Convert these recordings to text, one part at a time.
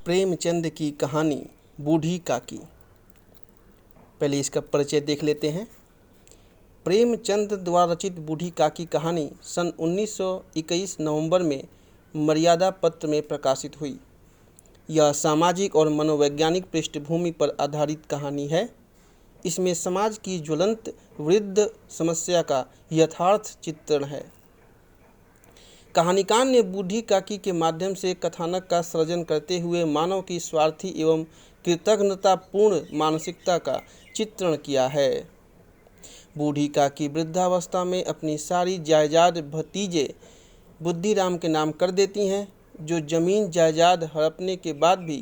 प्रेमचंद की कहानी बूढ़ी काकी। पहले इसका परिचय देख लेते हैं। प्रेमचंद द्वारा रचित बूढ़ी काकी कहानी सन 1921 नवंबर में मर्यादा पत्र में प्रकाशित हुई। यह सामाजिक और मनोवैज्ञानिक पृष्ठभूमि पर आधारित कहानी है। इसमें समाज की ज्वलंत वृद्ध समस्या का यथार्थ चित्रण है। कहानीकार ने बूढ़ी काकी के माध्यम से कथानक का सृजन करते हुए मानव की स्वार्थी एवं कृतज्ञतापूर्ण मानसिकता का चित्रण किया है। बूढ़ी काकी वृद्धावस्था में अपनी सारी जायदाद भतीजे बुद्धिराम के नाम कर देती हैं, जो जमीन जायदाद हड़पने के बाद भी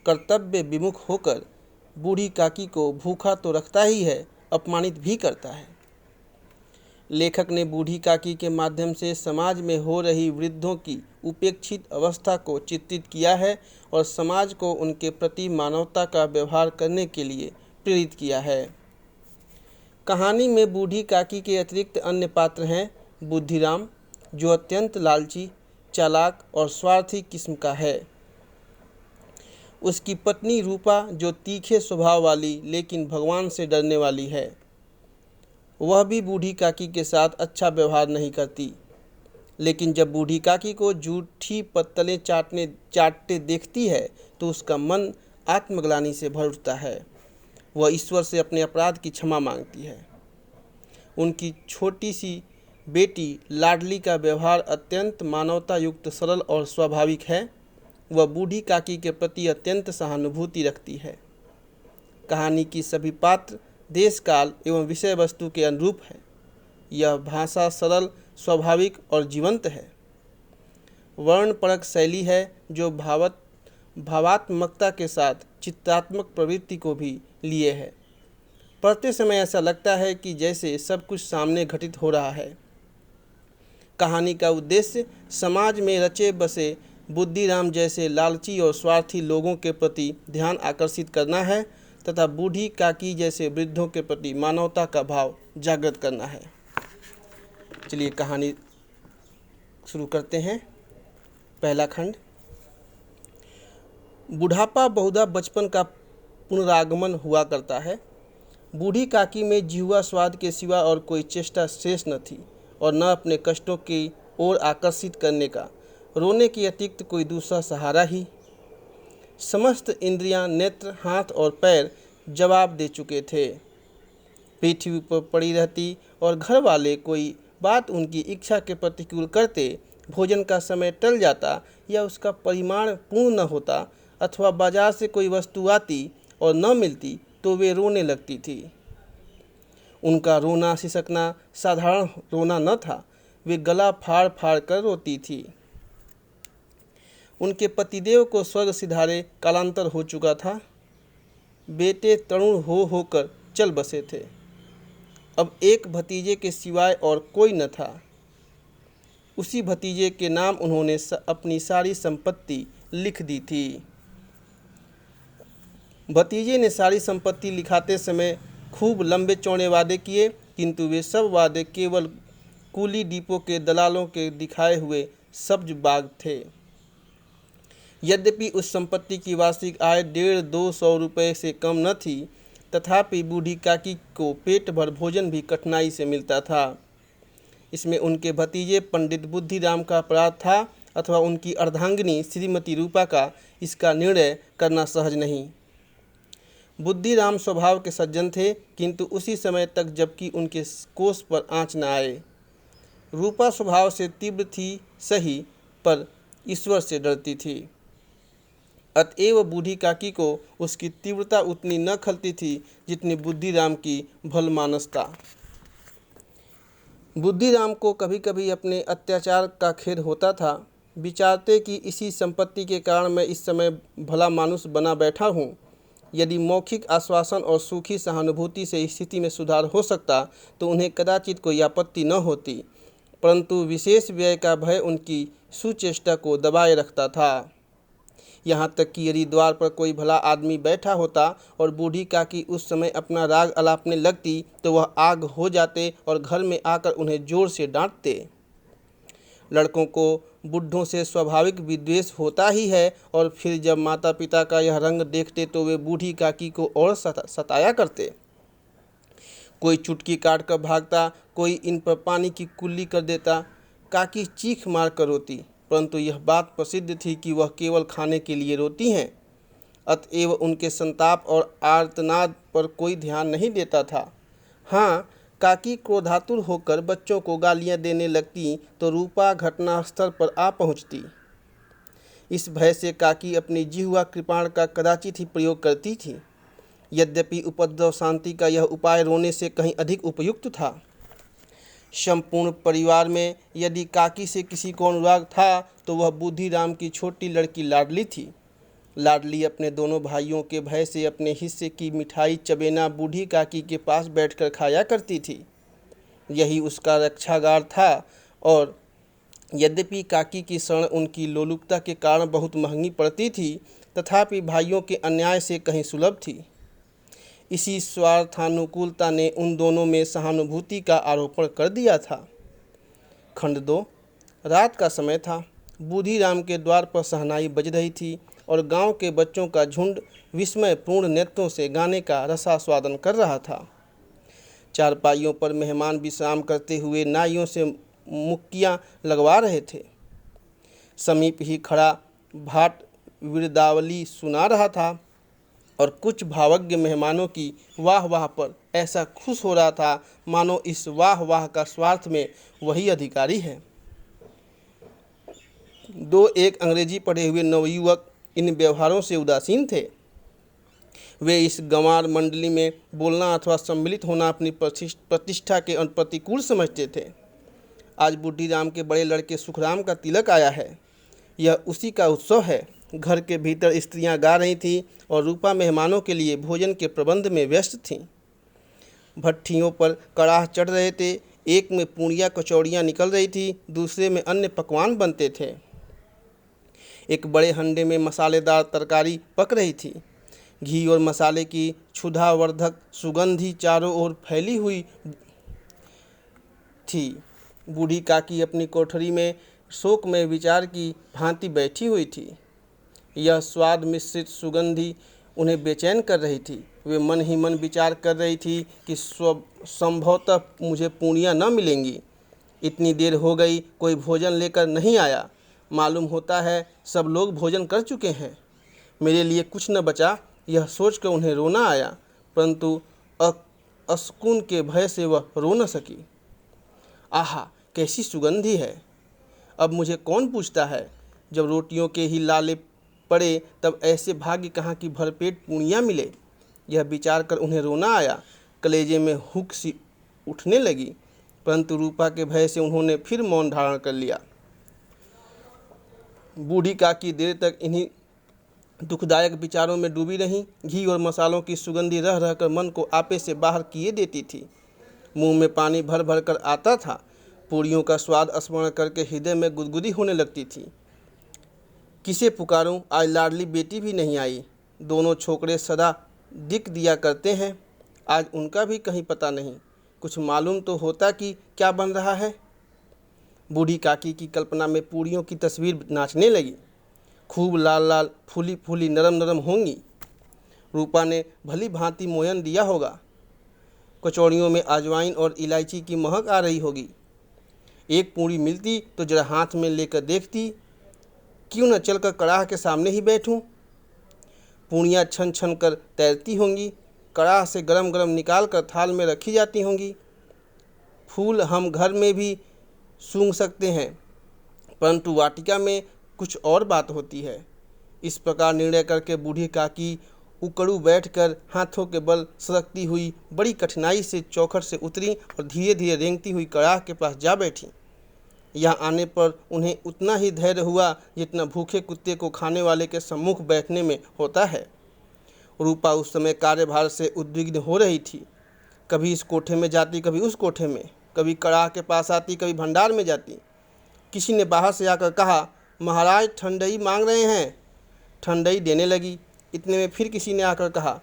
कर्तव्य विमुख होकर बूढ़ी काकी को भूखा तो रखता ही है, अपमानित भी करता है। लेखक ने बूढ़ी काकी के माध्यम से समाज में हो रही वृद्धों की उपेक्षित अवस्था को चित्रित किया है और समाज को उनके प्रति मानवता का व्यवहार करने के लिए प्रेरित किया है। कहानी में बूढ़ी काकी के अतिरिक्त अन्य पात्र हैं। बुद्धिराम, जो अत्यंत लालची, चालाक और स्वार्थी किस्म का है। उसकी पत्नी रूपा, जो तीखे स्वभाव वाली लेकिन भगवान से डरने वाली है। वह भी बूढ़ी काकी के साथ अच्छा व्यवहार नहीं करती, लेकिन जब बूढ़ी काकी को जूठी पत्तलें चाटते देखती है तो उसका मन आत्मग्लानि से भर उठता है। वह ईश्वर से अपने अपराध की क्षमा मांगती है। उनकी छोटी सी बेटी लाडली का व्यवहार अत्यंत मानवता युक्त, सरल और स्वाभाविक है। वह बूढ़ी काकी के प्रति अत्यंत सहानुभूति रखती है। कहानी की सभी पात्र देश काल एवं विषय वस्तु के अनुरूप है। यह भाषा सरल, स्वाभाविक और जीवंत है। वर्णपरक शैली है जो भावात्मकता के साथ चित्रात्मक प्रवृत्ति को भी लिए है। पढ़ते समय ऐसा लगता है कि जैसे सब कुछ सामने घटित हो रहा है। कहानी का उद्देश्य समाज में रचे बसे बुद्धिराम जैसे लालची और स्वार्थी लोगों के प्रति ध्यान आकर्षित करना है तथा बूढ़ी काकी जैसे वृद्धों के प्रति मानवता का भाव जागृत करना है। चलिए कहानी शुरू करते हैं। पहला खंड। बुढ़ापा बहुधा बचपन का पुनरागमन हुआ करता है। बूढ़ी काकी में जिह्वा स्वाद के सिवा और कोई चेष्टा शेष न थी और न अपने कष्टों की ओर आकर्षित करने का रोने के अतिरिक्त कोई दूसरा सहारा ही। समस्त इंद्रियां, नेत्र, हाथ और पैर जवाब दे चुके थे। पृथ्वी पर पड़ी रहती और घर वाले कोई बात उनकी इच्छा के प्रतिकूल करते, भोजन का समय टल जाता या उसका परिमाण पूर्ण न होता अथवा बाजार से कोई वस्तु आती और न मिलती तो वे रोने लगती थी। उनका रोना सिसकना साधारण रोना न था, वे गला फाड़ फाड़ कर रोती थी। उनके पतिदेव को स्वर्ग सिधारे कालांतर हो चुका था। बेटे तरुण होकर चल बसे थे। अब एक भतीजे के सिवाय और कोई न था। उसी भतीजे के नाम उन्होंने अपनी सारी संपत्ति लिख दी थी। भतीजे ने सारी संपत्ति लिखाते समय खूब लंबे चौड़े वादे किए, किंतु वे सब वादे केवल कूली डिपो के दलालों के दिखाए हुए सब्ज बाग थे। यद्यपि उस संपत्ति की वार्षिक आय 150-200 रुपये से कम न थी, तथापि बूढ़ी काकी को पेट भर भोजन भी कठिनाई से मिलता था। इसमें उनके भतीजे पंडित बुद्धिराम का अपराध था अथवा उनकी अर्धांगिनी श्रीमती रूपा का, इसका निर्णय करना सहज नहीं। बुद्धिराम स्वभाव के सज्जन थे, किंतु उसी समय तक जबकि उनके कोष पर आँच न आए। रूपा स्वभाव से तीव्र थी सही, पर ईश्वर से डरती थी। अतएव बूढ़ी काकी को उसकी तीव्रता उतनी न खलती थी जितनी बुद्धिराम की भलमानसता। बुद्धिराम को कभी कभी अपने अत्याचार का खेद होता था। विचारते कि इसी संपत्ति के कारण मैं इस समय भला मानुष बना बैठा हूँ। यदि मौखिक आश्वासन और सूखी सहानुभूति से स्थिति में सुधार हो सकता तो उन्हें कदाचित कोई आपत्ति न होती, परंतु विशेष व्यय का भय उनकी सुचेष्टा को दबाए रखता था। यहाँ तक कि यदि द्वार पर कोई भला आदमी बैठा होता और बूढ़ी काकी उस समय अपना राग अलापने लगती तो वह आग हो जाते और घर में आकर उन्हें जोर से डांटते। लड़कों को बुढ़ों से स्वाभाविक विद्वेष होता ही है, और फिर जब माता पिता का यह रंग देखते तो वे बूढ़ी काकी को और सताया करते। कोई चुटकी काट कर भागता, कोई इन पर पानी की कुल्ली कर देता। काकी चीख मार कर रोती, परंतु यह बात प्रसिद्ध थी कि वह केवल खाने के लिए रोती हैं, अतएव उनके संताप और आर्तनाद पर कोई ध्यान नहीं देता था। हाँ, काकी क्रोधातुर होकर बच्चों को गालियां देने लगती तो रूपा घटनास्थल पर आ पहुंचती। इस भय से काकी अपनी जिह्वा कृपाण का कदाचित ही प्रयोग करती थी। यद्यपि उपद्रव शांति का यह उपाय रोने से कहीं अधिक उपयुक्त था। संपूर्ण परिवार में यदि काकी से किसी को अनुराग था तो वह बुद्धिराम की छोटी लड़की लाडली थी। लाडली अपने दोनों भाइयों के भय से अपने हिस्से की मिठाई चबेना बूढ़ी काकी के पास बैठकर खाया करती थी। यही उसका रक्षागार था, और यद्यपि काकी की शरण उनकी लोलुपता के कारण बहुत महंगी पड़ती थी, तथापि भाइयों के अन्याय से कहीं सुलभ थी। इसी स्वार्थानुकूलता ने उन दोनों में सहानुभूति का आरोपण कर दिया था। खंड 2। रात का समय था। बूढ़ीराम के द्वार पर शहनाई बज रही थी और गांव के बच्चों का झुंड विस्मयपूर्ण नेत्रों से गाने का रसास्वादन कर रहा था। चारपाइयों पर मेहमान विश्राम करते हुए नाइयों से मुक्कियां लगवा रहे थे। समीप ही खड़ा भाट विरदावली सुना रहा था और कुछ भावज्ञ मेहमानों की वाह वाह पर ऐसा खुश हो रहा था मानो इस वाह वाह का स्वार्थ में वही अधिकारी है। एक अंग्रेजी पढ़े हुए नवयुवक इन व्यवहारों से उदासीन थे। वे इस गंवार मंडली में बोलना अथवा सम्मिलित होना अपनी प्रतिष्ठा के प्रतिकूल समझते थे। आज बूढ़ीराम के बड़े लड़के सुखराम का तिलक आया है। यह उसी का उत्सव है। घर के भीतर स्त्रियां गा रही थीं और रूपा मेहमानों के लिए भोजन के प्रबंध में व्यस्त थीं। भट्ठियों पर कड़ाह चढ़ रहे थे। एक में पूड़ियाँ कचौड़ियाँ निकल रही थी, दूसरे में अन्य पकवान बनते थे। एक बड़े हंडे में मसालेदार तरकारी पक रही थी। घी और मसाले की क्षुधावर्धक सुगंधी चारों ओर फैली हुई थी। बूढ़ी काकी अपनी कोठरी में शोकमय विचार की भांति बैठी हुई थी। यह स्वाद मिश्रित सुगंधी उन्हें बेचैन कर रही थी। वे मन ही मन विचार कर रही थी कि संभवतः मुझे पूड़ियाँ न मिलेंगी। इतनी देर हो गई, कोई भोजन लेकर नहीं आया। मालूम होता है सब लोग भोजन कर चुके हैं। मेरे लिए कुछ न बचा। यह सोचकर उन्हें रोना आया, परंतु असकुन के भय से वह रो न सकी। आहा, कैसी सुगंधी है! अब मुझे कौन पूछता है? जब रोटियों के ही लाले पड़े तब ऐसे भाग्य कहाँ की भरपेट पूड़ियाँ मिले। यह विचार कर उन्हें रोना आया। कलेजे में हुक सी उठने लगी, परंतु रूपा के भय से उन्होंने फिर मौन धारण कर लिया। बूढ़ी काकी देर तक इन्हीं दुखदायक विचारों में डूबी रहीं। घी और मसालों की सुगंधी रह रहकर मन को आपे से बाहर किए देती थी। मुंह में पानी भर भर कर आता था। पूड़ियों का स्वाद स्मरण करके हृदय में गुदगुदी होने लगती थी। किसे पुकारूं? आज लाडली बेटी भी नहीं आई। दोनों छोकरे सदा दिक दिया करते हैं, आज उनका भी कहीं पता नहीं। कुछ मालूम तो होता कि क्या बन रहा है। बूढ़ी काकी की कल्पना में पूड़ियों की तस्वीर नाचने लगी। खूब लाल लाल फूली फूली नरम नरम होंगी। रूपा ने भली भांति मोयन दिया होगा। कचौड़ियों में अजवाइन और इलायची की महक आ रही होगी। एक पूड़ी मिलती तो जरा हाथ में लेकर देखती। क्यों न चलकर कड़ाह के सामने ही बैठूं। पूड़ियाँ छन छन कर तैरती होंगी। कड़ाह से गरम गरम निकाल कर थाल में रखी जाती होंगी। फूल हम घर में भी सूंघ सकते हैं, परंतु वाटिका में कुछ और बात होती है। इस प्रकार निर्णय करके बूढ़ी काकी उकड़ू बैठकर हाथों के बल सरकती हुई बड़ी कठिनाई से चौखट से उतरी और धीरे धीरे रेंगती हुई कड़ाह के पास जा बैठी। यहाँ आने पर उन्हें उतना ही धैर्य हुआ जितना भूखे कुत्ते को खाने वाले के सम्मुख बैठने में होता है। रूपा उस समय कार्यभार से उद्विग्न हो रही थी। कभी इस कोठे में जाती, कभी उस कोठे में, कभी कड़ाह के पास आती, कभी भंडार में जाती। किसी ने बाहर से आकर कहा, महाराज ठंडई मांग रहे हैं। ठंडई देने लगी। इतने में फिर किसी ने आकर कहा,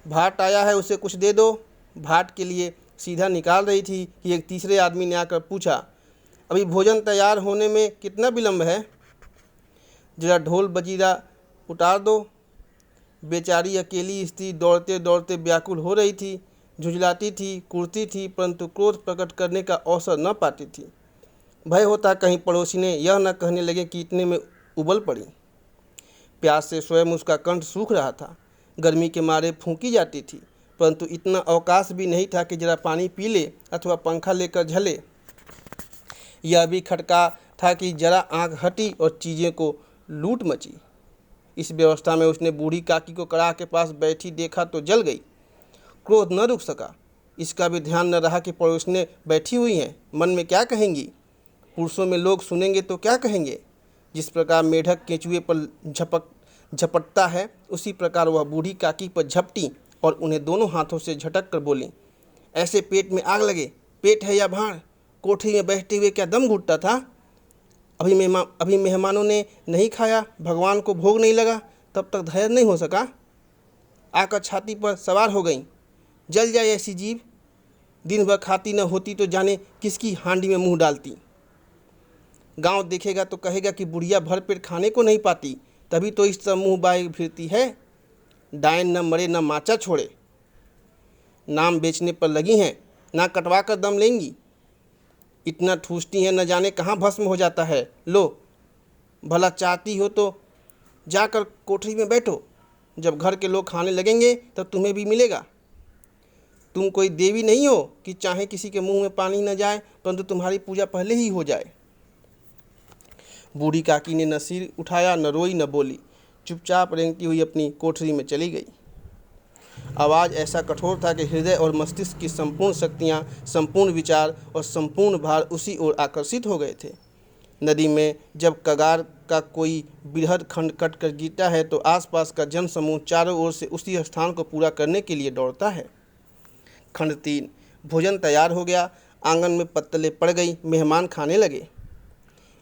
भाट आया है, उसे कुछ दे दो। भाट के लिए सीधा निकाल रही थी कि एक तीसरे आदमी ने आकर पूछा, अभी भोजन तैयार होने में कितना विलम्ब है? जरा ढोल बजीरा उतार दो। बेचारी अकेली स्त्री दौड़ते दौड़ते व्याकुल हो रही थी, झुंझलाती थी, कुढ़ती थी, परंतु क्रोध प्रकट करने का अवसर न पाती थी। भय होता कहीं पड़ोसिने यह न कहने लगे कि इतने में उबल पड़ी। प्यास से स्वयं उसका कंठ सूख रहा था, गर्मी के मारे फूंकी जाती थी, परंतु इतना अवकाश भी नहीं था कि जरा पानी पी ले अथवा पंखा लेकर झले। यह भी खटका था कि जरा आंख हटी और चीज़ें को लूट मची। इस व्यवस्था में उसने बूढ़ी काकी को कड़ाह के पास बैठी देखा तो जल गई। क्रोध न रुक सका। इसका भी ध्यान न रहा कि पड़ोसने बैठी हुई हैं, मन में क्या कहेंगी, पुरुषों में लोग सुनेंगे तो क्या कहेंगे। जिस प्रकार मेढक केंचुए पर झपटता है, उसी प्रकार वह बूढ़ी काकी पर झपटी और उन्हें दोनों हाथों से झटक कर बोली, ऐसे पेट में आग लगे, पेट है या भाड़? कोठरी में बैठते हुए क्या दम घुटता था? अभी मेहमानों ने नहीं खाया, भगवान को भोग नहीं लगा, तब तक धैर्य नहीं हो सका। आकर छाती पर सवार हो गई। जल जाए ऐसी जीव, दिन भर खाती न होती तो जाने किसकी हांडी में मुंह डालती। गांव देखेगा तो कहेगा कि बुढ़िया भर पेट खाने को नहीं पाती, तभी तो इस तरह मुँह बाए फिरती है। डायन न मरे न माचा छोड़े, नाम बेचने पर लगी हैं, ना कटवा कर दम लेंगी। इतना ठूसती हैं, न जाने कहाँ भस्म हो जाता है। लो, भला चाहती हो तो जाकर कोठरी में बैठो, जब घर के लोग खाने लगेंगे तब तुम्हें भी मिलेगा। तुम कोई देवी नहीं हो कि चाहे किसी के मुंह में पानी न जाए, परंतु तुम्हारी पूजा पहले ही हो जाए। बूढ़ी काकी ने न सिर उठाया, न रोई, न बोली, चुपचाप रेंगती हुई अपनी कोठरी में चली गई। आवाज़ ऐसा कठोर था कि हृदय और मस्तिष्क की संपूर्ण शक्तियाँ, संपूर्ण विचार और संपूर्ण भार उसी ओर आकर्षित हो गए थे। नदी में जब कगार का कोई बृहद खंड कट कर गिरता है तो आसपास का जन समूह चारों ओर से उसी स्थान को पूरा करने के लिए दौड़ता है। खंड 3। भोजन तैयार हो गया, आंगन में पत्तलें पड़ गई, मेहमान खाने लगे।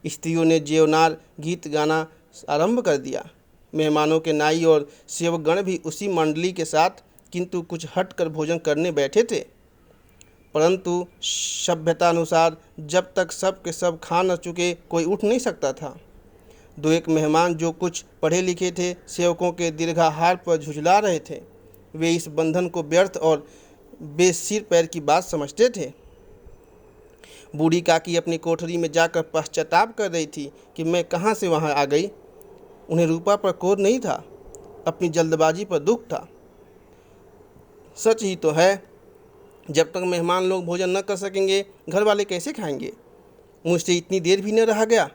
स्त्रियों ने जेवनार गीत गाना आरंभ कर दिया। मेहमानों के नाई और सेवकगण भी उसी मंडली के साथ किंतु कुछ हट कर भोजन करने बैठे थे, परंतु सभ्यतानुसार जब तक सब के सब खा न चुके कोई उठ नहीं सकता था। दो एक मेहमान जो कुछ पढ़े लिखे थे, सेवकों के दीर्घाहार पर झुझला रहे थे। वे इस बंधन को व्यर्थ और बेसिर पैर की बात समझते थे। बूढ़ी काकी अपनी कोठरी में जाकर पश्चाताप कर रही थी कि मैं कहाँ से वहाँ आ गई। उन्हें रूपा पर क्रोध नहीं था, अपनी जल्दबाजी पर दुख था। सच ही तो है, जब तक मेहमान लोग भोजन न कर सकेंगे, घर वाले कैसे खाएंगे। मुझसे इतनी देर भी न रहा गया,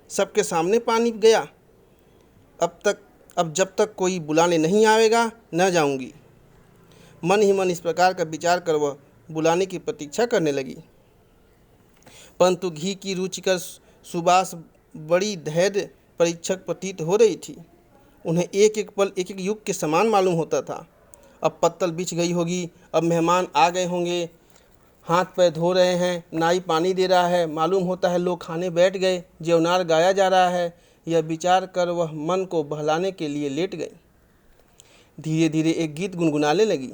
सबके सामने पानी गया। अब जब तक कोई बुलाने नहीं आएगा न जाऊंगी। मन ही मन इस प्रकार का विचार कर वह बुलाने की प्रतीक्षा करने लगी, परंतु घी की रुचिकर सुबास बड़ी धैर्य परीक्षक प्रतीत हो रही थी। उन्हें एक एक पल एक एक युग के समान मालूम होता था। अब पत्तल बिछ गई होगी, अब मेहमान आ गए होंगे, हाथ पैर धो रहे हैं, नाई पानी दे रहा है, मालूम होता है लोग खाने बैठ गए, जेवनार गाया जा रहा है। यह विचार कर वह मन को बहलाने के लिए लेट गई। धीरे धीरे एक गीत गुनगुनाने लगी।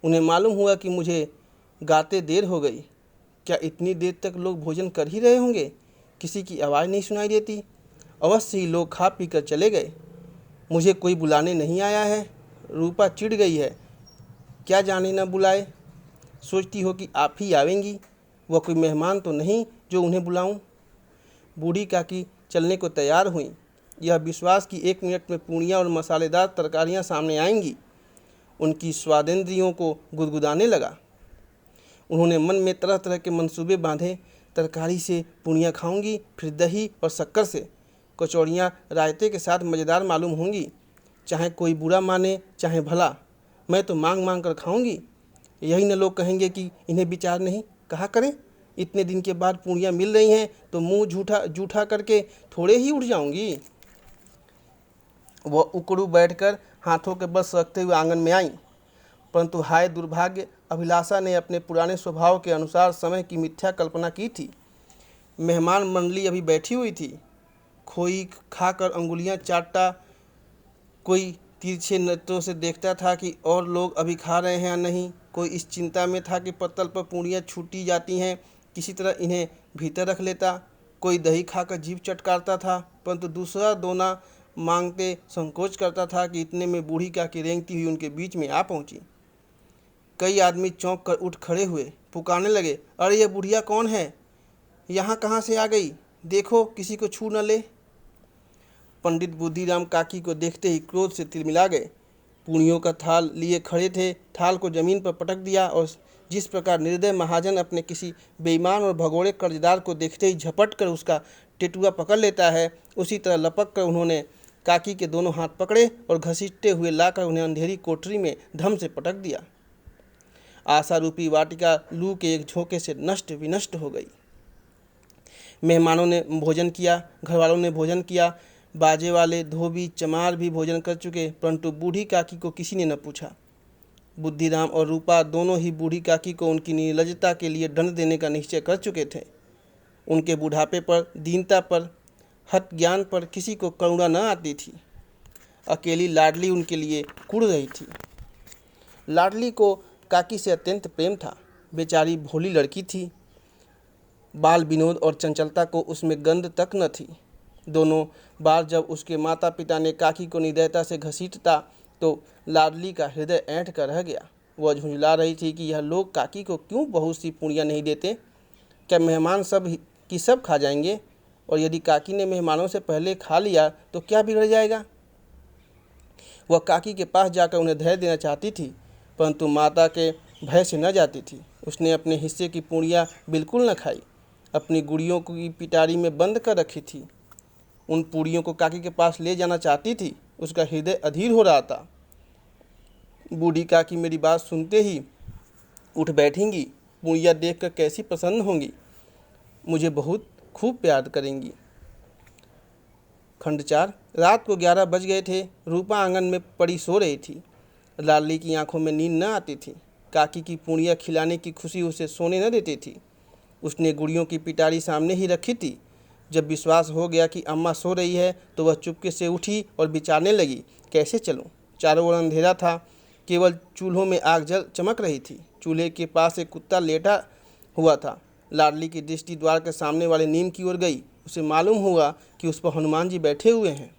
उन्हें मालूम हुआ कि मुझे गाते देर हो गई। क्या इतनी देर तक लोग भोजन कर ही रहे होंगे? किसी की आवाज़ नहीं सुनाई देती। अवश्य ही लोग खा पी कर चले गए। मुझे कोई बुलाने नहीं आया है। रूपा चिढ़ गई है, क्या जाने न बुलाए। सोचती हो कि आप ही आवेंगी, वह कोई मेहमान तो नहीं जो उन्हें बुलाऊं। बूढ़ी काकी चलने को तैयार हुई, यह विश्वास कि 1 मिनट में पूड़ियाँ और मसालेदार तरकारियाँ सामने आएंगी उनकी स्वादेंद्रियों को गुदगुदाने लगा। उन्होंने मन में तरह तरह के मंसूबे बांधे। तरकारी से पूड़ियाँ खाऊंगी, फिर दही और शक्कर से। कचौड़ियाँ रायते के साथ मज़ेदार मालूम होंगी। चाहे कोई बुरा माने चाहे भला, मैं तो मांग मांग कर खाऊंगी। यही न लोग कहेंगे कि इन्हें विचार नहीं। कहा करें, इतने दिन के बाद पूड़ियाँ मिल रही हैं तो मुंह जूठा करके थोड़े ही उठ जाऊंगी। वह उकड़ू बैठकर हाथों के बस रखते हुए आंगन में आई, परंतु हाय दुर्भाग्य, अभिलाषा ने अपने पुराने स्वभाव के अनुसार समय की मिथ्या कल्पना की थी। मेहमान मंडली अभी बैठी हुई थी। खोई खाकर अंगुलियां चाटता कोई तिरछे नजरों से देखता था कि और लोग अभी खा रहे हैं या नहीं। कोई इस चिंता में था कि पत्तल पर पूड़ियाँ छूटी जाती हैं किसी तरह इन्हें भीतर रख लेता। कोई दही खाकर जीभ चटकारता था, परंतु दूसरा दोना मांगते संकोच करता था कि इतने में बूढ़ी काकी रेंगती हुई उनके बीच में आ पहुंची। कई आदमी चौंक कर उठ खड़े हुए, पुकारने लगे, अरे यह बुढ़िया कौन है? यहाँ कहाँ से आ गई? देखो किसी को छू न ले। पंडित बुद्धिराम काकी को देखते ही क्रोध से तिलमिला गए। पूड़ियों का थाल लिए खड़े थे, थाल को जमीन पर पटक दिया और जिस प्रकार निर्दय महाजन अपने किसी बेईमान और भगोड़े कर्जदार को देखते ही झपट कर उसका टेटुआ पकड़ लेता है, उसी तरह लपक कर उन्होंने काकी के दोनों हाथ पकड़े और घसीटते हुए लाकर उन्हें अंधेरी कोठरी में धम से पटक दिया। आशा रूपी वाटिका लू के एक झोंके से नष्ट विनष्ट हो गई। मेहमानों ने भोजन किया, घरवालों ने भोजन किया, बाजे वाले, धोबी, चमार भी भोजन कर चुके, परंतु बूढ़ी काकी को किसी ने न पूछा। बुद्धिराम और रूपा दोनों ही बूढ़ी काकी को उनकी निर्लजता के लिए दंड देने का निश्चय कर चुके थे। उनके बुढ़ापे पर, दीनता पर, हठ ज्ञान पर किसी को करुणा न आती थी। अकेली लाडली उनके लिए कुढ़ रही थी। लाडली को काकी से अत्यंत प्रेम था। बेचारी भोली लड़की थी। बाल विनोद और चंचलता को उसमें गंध तक न थी। दोनों बार जब उसके माता पिता ने काकी को निर्दयता से घसीटता तो लाडली का हृदय ऐंठ कर रह गया। वह झुंझला रही थी कि यह लोग काकी को क्यों बहुत सी पूड़ियाँ नहीं देते? क्या मेहमान सब की सब खा जाएंगे? और यदि काकी ने मेहमानों से पहले खा लिया तो क्या बिगड़ जाएगा? वह काकी के पास जाकर उन्हें धैर्य देना चाहती थी, परंतु माता के भय से न जाती थी। उसने अपने हिस्से की पूड़ियाँ बिल्कुल न खाई, अपनी गुड़ियों की पिटारी में बंद कर रखी थी। उन पूड़ियों को काकी के पास ले जाना चाहती थी। उसका हृदय अधीर हो रहा था। बूढ़ी काकी मेरी बात सुनते ही उठ बैठेंगी, पूड़ियाँ देखकर कैसी प्रसन्न होंगी, मुझे बहुत खूब प्यार करेंगी। खंड 4। रात को 11 बज गए थे। रूपा आंगन में पड़ी सो रही थी। लाडली की आंखों में नींद न आती थी। काकी की पूड़ियाँ खिलाने की खुशी उसे सोने न देती थी। उसने गुड़ियों की पिटारी सामने ही रखी थी। जब विश्वास हो गया कि अम्मा सो रही है तो वह चुपके से उठी और विचारने लगी, कैसे चलूं? चारों ओर अंधेरा था, केवल चूल्हों में आग जल चमक रही थी। चूल्हे के पास एक कुत्ता लेटा हुआ था। लाडली की दृष्टि द्वार के सामने वाले नीम की ओर गई। उसे मालूम हुआ कि उस पर हनुमान जी बैठे हुए हैं।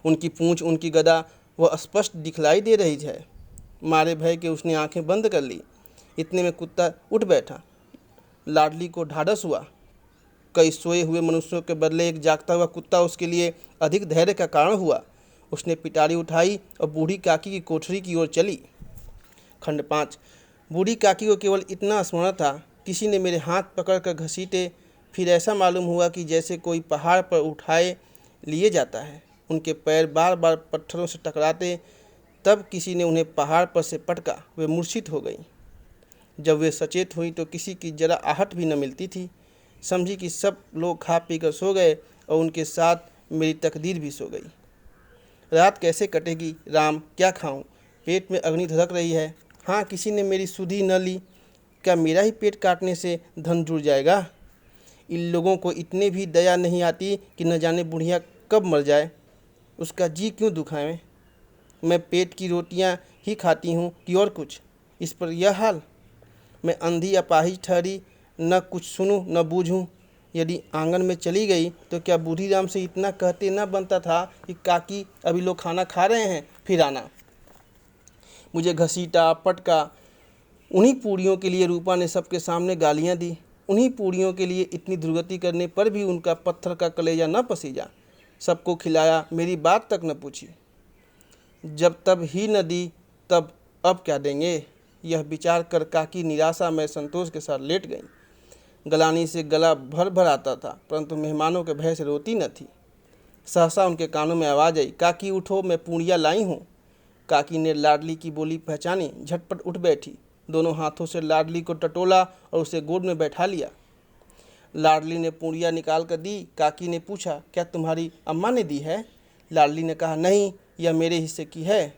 उनकी पूंछ, उनकी गदा वह स्पष्ट दिखलाई दे रही है। मारे भय के उसने आंखें बंद कर ली। इतने में कुत्ता उठ बैठा। लाडली को ढाढ़स हुआ। कई सोए हुए मनुष्यों के बदले एक जागता हुआ कुत्ता उसके लिए अधिक धैर्य का कारण हुआ। उसने पिटारी उठाई और बूढ़ी काकी की कोठरी की ओर चली। खंड 5। बूढ़ी काकी को केवल इतना स्मरण था, किसी ने मेरे हाथ पकड़कर घसीटे। फिर ऐसा मालूम हुआ कि जैसे कोई पहाड़ पर उठाए लिए जाता है। उनके पैर बार बार पत्थरों से टकराते। तब किसी ने उन्हें पहाड़ पर से पटका। वे मूर्छित हो गई। जब वे सचेत हुई तो किसी की जरा आहट भी न मिलती थी। समझी कि सब लोग खा पी कर सो गए और उनके साथ मेरी तकदीर भी सो गई। रात कैसे कटेगी राम, क्या खाऊं? पेट में अग्नि धधक रही है। हाँ, किसी ने मेरी सुधि न ली। क्या मेरा ही पेट काटने से धन जुड़ जाएगा? इन लोगों को इतने भी दया नहीं आती कि न जाने बुढ़िया कब मर जाए, उसका जी क्यों दुखाएं? मैं पेट की रोटियां ही खाती हूँ कि और कुछ? इस पर यह हाल। मैं अंधी अपाहिज ठहरी, न कुछ सुनूं न बूझूं। यदि आंगन में चली गई तो क्या बूढ़ीराम से इतना कहते न बनता था कि काकी अभी लोग खाना खा रहे हैं, फिर आना। मुझे घसीटा, पटका। उन्हीं पूड़ियों के लिए रूपा ने सबके सामने गालियां दी। उन्हीं पूड़ियों के लिए इतनी दुर्गति करने पर भी उनका पत्थर का कलेजा न पसीजा। सबको खिलाया, मेरी बात तक न पूछी। जब तब ही न दी तब अब क्या देंगे? यह विचार कर काकी निराशा में संतोष के साथ लेट गई। गलानी से गला भर भर आता था, परंतु मेहमानों के भय से रोती न थी। सहसा उनके कानों में आवाज़ आई, काकी उठो, मैं पूड़ियाँ लाई हूँ। काकी ने लाडली की बोली पहचानी, झटपट उठ बैठी। दोनों हाथों से लाडली को टटोला और उसे गोद में बैठा लिया। लाडली ने पूड़ियाँ निकाल कर दी। काकी ने पूछा, क्या तुम्हारी अम्मा ने दी है? लाडली ने कहा, नहीं, यह मेरे हिस्से की है।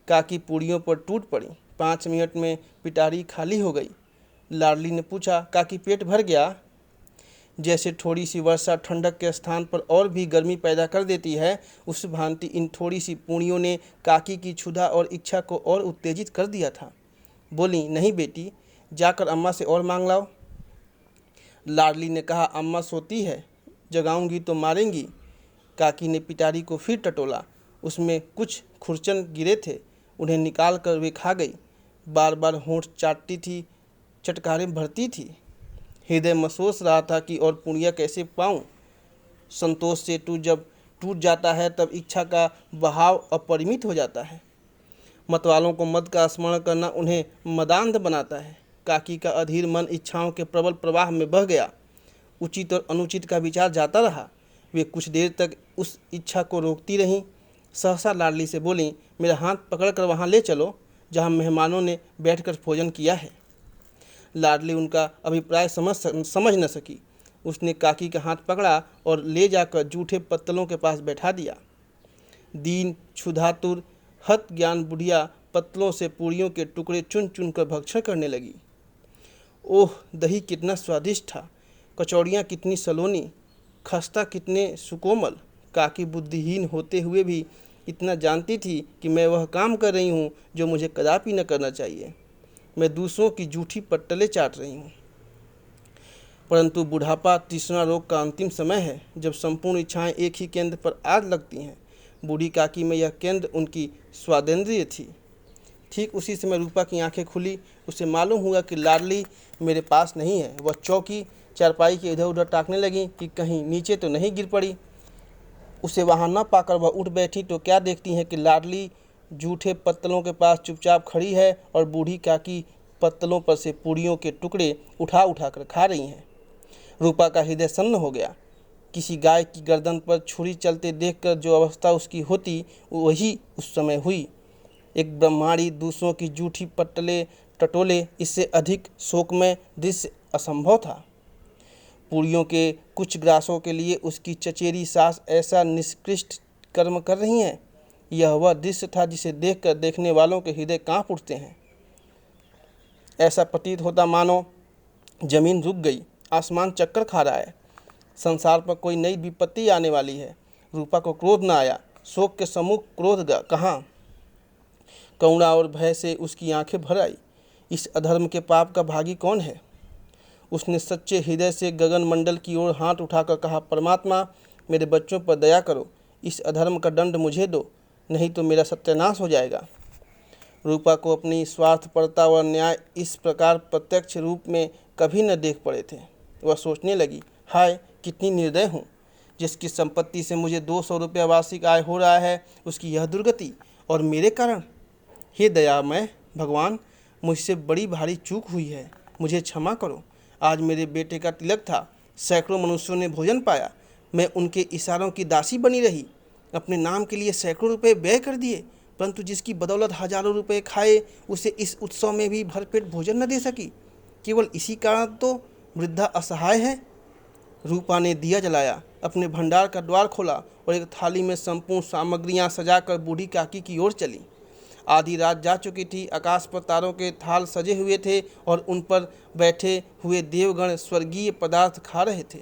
काकी पूड़ियों पर टूट पड़ी। 5 मिनट में पिटारी खाली हो गई। लाडली ने पूछा, काकी पेट भर गया? जैसे थोड़ी सी वर्षा ठंडक के स्थान पर और भी गर्मी पैदा कर देती है, उस भांति इन थोड़ी सी पूड़ियों ने काकी की क्षुधा और इच्छा को और उत्तेजित कर दिया था। बोली, नहीं बेटी, जाकर अम्मा से और मांग लाओ। लाडली ने कहा, अम्मा सोती है, जगाऊंगी तो मारेंगी। काकी ने पिटारी को फिर टटोला। उसमें कुछ खुरचन गिरे थे, उन्हें निकाल कर वे खा गई। बार बार होंठ चाटती थी, चटकारें भरती थी। हृदय महसूस रहा था कि और पुड़िया कैसे पाऊं। संतोष से जब टूट जाता है तब इच्छा का बहाव अपरिमित हो जाता है। मतवालों को मद का स्मरण करना उन्हें मदांध बनाता है। काकी का अधीर मन इच्छाओं के प्रबल प्रवाह में बह गया। उचित और अनुचित का विचार जाता रहा। वे कुछ देर तक उस इच्छा को रोकती रहीं। सहसा लाडली से बोली, मेरा हाथ पकड़कर वहाँ ले चलो जहाँ मेहमानों ने बैठकर भोजन किया है। लाडली उनका अभिप्राय समझ न सकी। उसने काकी का हाथ पकड़ा और ले जाकर जूठे पत्तलों के पास बैठा दिया। दीन क्षुधातुर हत ज्ञान बुढ़िया पत्तलों से पूड़ियों के टुकड़े चुन चुन कर भक्षण करने लगी। ओह, दही कितना स्वादिष्ट था, कचौड़ियाँ कितनी सलोनी, खस्ता कितने सुकोमल। काकी बुद्धिहीन होते हुए भी इतना जानती थी कि मैं वह काम कर रही हूँ जो मुझे कदापि न करना चाहिए। मैं दूसरों की जूठी पट्टलें चाट रही हूँ। परंतु बुढ़ापा तृष्णा रोग का अंतिम समय है, जब संपूर्ण इच्छाएं एक ही केंद्र पर आग लगती हैं। बूढ़ी काकी में यह केंद्र उनकी स्वादेंद्रिय थी। ठीक उसी समय रूपा की आंखें खुली। उसे मालूम हुआ कि लाडली मेरे पास नहीं है। वह चौकी चारपाई के इधर उधर ताकने लगी कि कहीं नीचे तो नहीं गिर पड़ी। उसे वहां न पाकर वह उठ बैठी तो क्या देखती हैं कि लाडली जूठे पत्तलों के पास चुपचाप खड़ी है और बूढ़ी काकी पत्तलों पर से पूड़ियों के टुकड़े उठा उठा कर खा रही हैं। रूपा का हृदय सन्न हो गया। किसी गाय की गर्दन पर छुरी चलते देखकर जो अवस्था उसकी होती वही उस समय हुई। एक ब्रह्मांडी दूसरों की जूठी पट्टले टटोले, इससे अधिक शोकमय दृश्य असंभव था। पूड़ियों के कुछ ग्रासों के लिए उसकी चचेरी सास ऐसा निष्कृष्ट कर्म कर रही हैं। यह वह दृश्य था जिसे देखकर देखने वालों के हृदय कांप उठते हैं। ऐसा प्रतीत होता मानो जमीन रुक गई, आसमान चक्कर खा रहा है, संसार पर कोई नई विपत्ति आने वाली है। रूपा को क्रोध न आया। शोक के सम्मुख क्रोध कहाँ। करुणा और भय से उसकी आंखें भर आई। इस अधर्म के पाप का भागी कौन है? उसने सच्चे हृदय से गगन मंडल की ओर हाथ उठाकर कहा, परमात्मा, मेरे बच्चों पर दया करो, इस अधर्म का दंड मुझे दो, नहीं तो मेरा सत्यानाश हो जाएगा। रूपा को अपनी स्वार्थपरता और न्याय इस प्रकार प्रत्यक्ष रूप में कभी न देख पड़े थे। वह सोचने लगी, हाय कितनी निर्दय हूँ। जिसकी संपत्ति से मुझे 200 रुपया वार्षिक आय हो रहा है, उसकी यह दुर्गति, और मेरे कारण। हे दयामय भगवान, मुझसे बड़ी भारी चूक हुई है, मुझे क्षमा करो। आज मेरे बेटे का तिलक था, सैकड़ों मनुष्यों ने भोजन पाया, मैं उनके इशारों की दासी बनी रही, अपने नाम के लिए सैकड़ों रुपए व्यय कर दिए, परंतु जिसकी बदौलत हजारों रुपए खाए उसे इस उत्सव में भी भरपेट भोजन न दे सकी। केवल इसी कारण तो वृद्धा असहाय है। रूपा ने दिया जलाया, अपने भंडार का द्वार खोला और एक थाली में संपूर्ण सामग्रियां सजाकर बूढ़ी काकी की ओर चली। आधी रात जा चुकी थी। आकाश पर तारों के थाल सजे हुए थे और उन पर बैठे हुए देवगण स्वर्गीय पदार्थ खा रहे थे,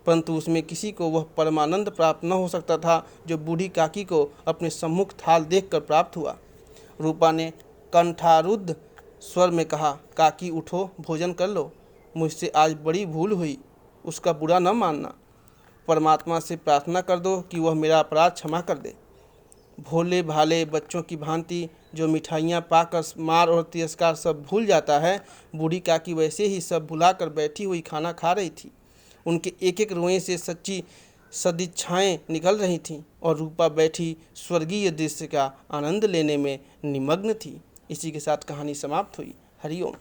परंतु उसमें किसी को वह परमानंद प्राप्त न हो सकता था जो बूढ़ी काकी को अपने सम्मुख थाल देखकर प्राप्त हुआ। रूपा ने कंठारुद्ध स्वर में कहा, काकी उठो, भोजन कर लो, मुझसे आज बड़ी भूल हुई, उसका बुरा न मानना। परमात्मा से प्रार्थना कर दो कि वह मेरा अपराध क्षमा कर दे। भोले भाले बच्चों की भांति जो मिठाइयाँ पाकर मार और तिरस्कार सब भूल जाता है, बूढ़ी काकी वैसे ही सब भुलाकर बैठी हुई खाना खा रही थी। उनके एक एक रोए से सच्ची सदिच्छाएं निकल रही थीं और रूपा बैठी स्वर्गीय दृश्य का आनंद लेने में निमग्न थी। इसी के साथ कहानी समाप्त हुई। हरिओम।